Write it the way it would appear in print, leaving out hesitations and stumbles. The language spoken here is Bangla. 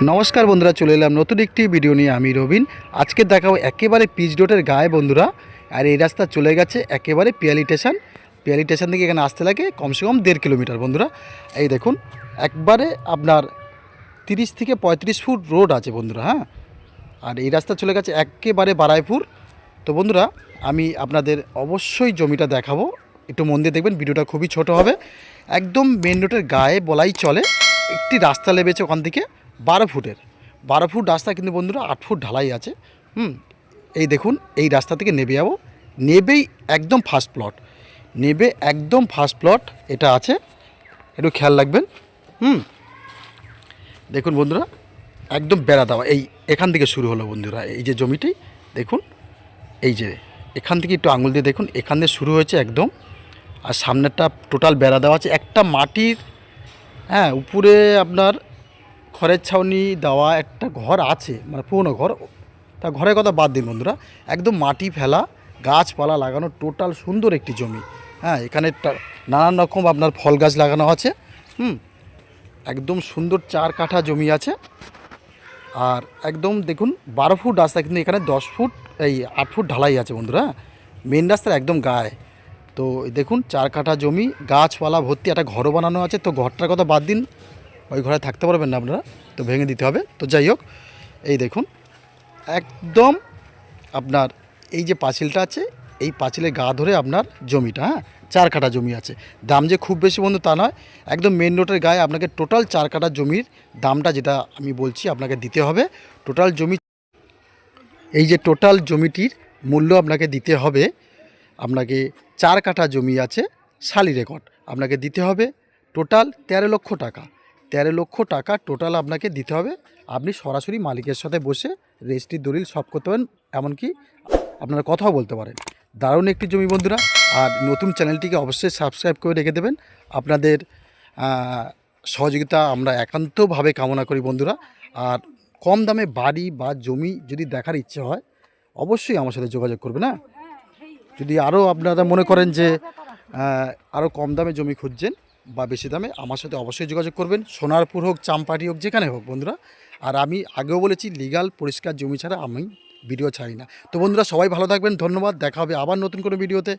নমস্কার বন্ধুরা, চলে এলাম নতুন একটি ভিডিও নিয়ে। আমি রবিন। আজকে দেখাবো একেবারে পিচ রোডের গায়ে বন্ধুরা। আর এই রাস্তা চলে গেছে একেবারে পিয়ালি স্টেশন। পিয়ালি স্টেশন থেকে এখানে আসতে লাগে কমসে কম 1.5 কিলোমিটার বন্ধুরা। এই দেখুন, একবারে আপনার 30 থেকে 35 ফুট রোড আছে বন্ধুরা। হ্যাঁ, আর এই রাস্তা চলে গেছে একেবারে বারাইপুর। তো বন্ধুরা, আমি আপনাদের অবশ্যই জমিটা দেখাবো, একটু মন দিয়ে দেখবেন। ভিডিওটা খুবই ছোট হবে। একদম মেন রোডের গায়ে বলাই চলে। একটি রাস্তা লেবেছে ওখান থেকে 12 ফুট রাস্তা, কিন্তু বন্ধুরা 8 ফুট ঢালাই আছে। এই দেখুন, এই রাস্তা থেকে নেবে যাবো। নেবেই একদম ফার্স্ট প্লট, নেবে একদম ফার্স্ট প্লট এটা আছে, একটু খেয়াল রাখবেন। দেখুন বন্ধুরা, একদম বেড়া দেওয়া। এখান থেকে শুরু হলো বন্ধুরা, এই যে জমিটি দেখুন, এই যে এখান থেকে একটু আঙুল দিয়ে দেখুন, এখান দিয়ে শুরু হয়েছে একদম। আর সামনেরটা টোটাল বেড়া দেওয়া আছে, একটা মাটির, হ্যাঁ, উপরে আপনার খড়ের ছাউনি দেওয়া একটা ঘর আছে, মানে পুরনো ঘর। তা ঘরের কথা বাদ দিন বন্ধুরা, একদম মাটি ফেলা, গাছপালা লাগানো, টোটাল সুন্দর একটি জমি। হ্যাঁ, এখানে নানান রকম আপনার ফল গাছ লাগানো আছে। একদম সুন্দর 4 কাঠা জমি আছে। আর একদম দেখুন 12 ফুট রাস্তা, কিন্তু এখানে 10 ফুট 8 ফুট ঢালাই আছে বন্ধুরা। মেন রাস্তার একদম গায়ে। তো দেখুন 4 কাঠা জমি, গাছপালা ভর্তি, একটা ঘরও বানানো আছে। তো ঘরটার কথা বাদ দিন, ওই ঘরে থাকতে পারবেন না আপনারা, তো ভেঙে দিতে হবে। তো যাই হোক, এই দেখুন একদম আপনার এই যে পাঁচিলটা আছে, এই পাঁচিলের গা ধরে আপনার জমিটা। হ্যাঁ, 4 কাঠা জমি আছে। দাম যে খুব বেশি বন্ধু তা নয়, একদম মেন রোডের গায়ে আপনাকে টোটাল 4 কাঠা জমির দামটা যেটা আমি বলছি আপনাকে দিতে হবে। টোটাল জমি, এই যে টোটাল জমিটির মূল্য আপনাকে দিতে হবে। আপনাকে 4 কাঠা জমি আছে, শালি রেকর্ড, আপনাকে দিতে হবে টোটাল 13 লক্ষ টাকা। 13 লক্ষ টাকা টোটাল আপনাকে দিতে হবে। আপনি সরাসরি মালিকের সাথে বসে রেজিস্ট্রির দলিল সব করতে পারেন, এমনকি আপনারা কথাও বলতে পারেন। দারুণ একটি জমি বন্ধুরা। আর নতুন চ্যানেলটিকে অবশ্যই সাবস্ক্রাইব করে রেখে দেবেন। আপনাদের সহযোগিতা আমরা একান্তভাবে কামনা করি বন্ধুরা। আর কম দামে বাড়ি বা জমি যদি দেখার ইচ্ছে হয়, অবশ্যই আমার সাথে যোগাযোগ করবেন। না, যদি আরও আপনারা মনে করেন যে আরও কম দামে জমি খুঁজছেন বা বেশি দামে, আমার সাথে অবশ্যই যোগাযোগ করবেন। সোনারপুর হোক, চাম্পাটি হোক, যেখানে হোক বন্ধুরা। আর আমি আগেও বলেছি, লিগাল পরিষ্কার জমি ছাড়া আমি ভিডিও ছাড়ি না। তো বন্ধুরা, সবাই ভালো থাকবেন, ধন্যবাদ। দেখা হবে আবার নতুন কোনো ভিডিওতে।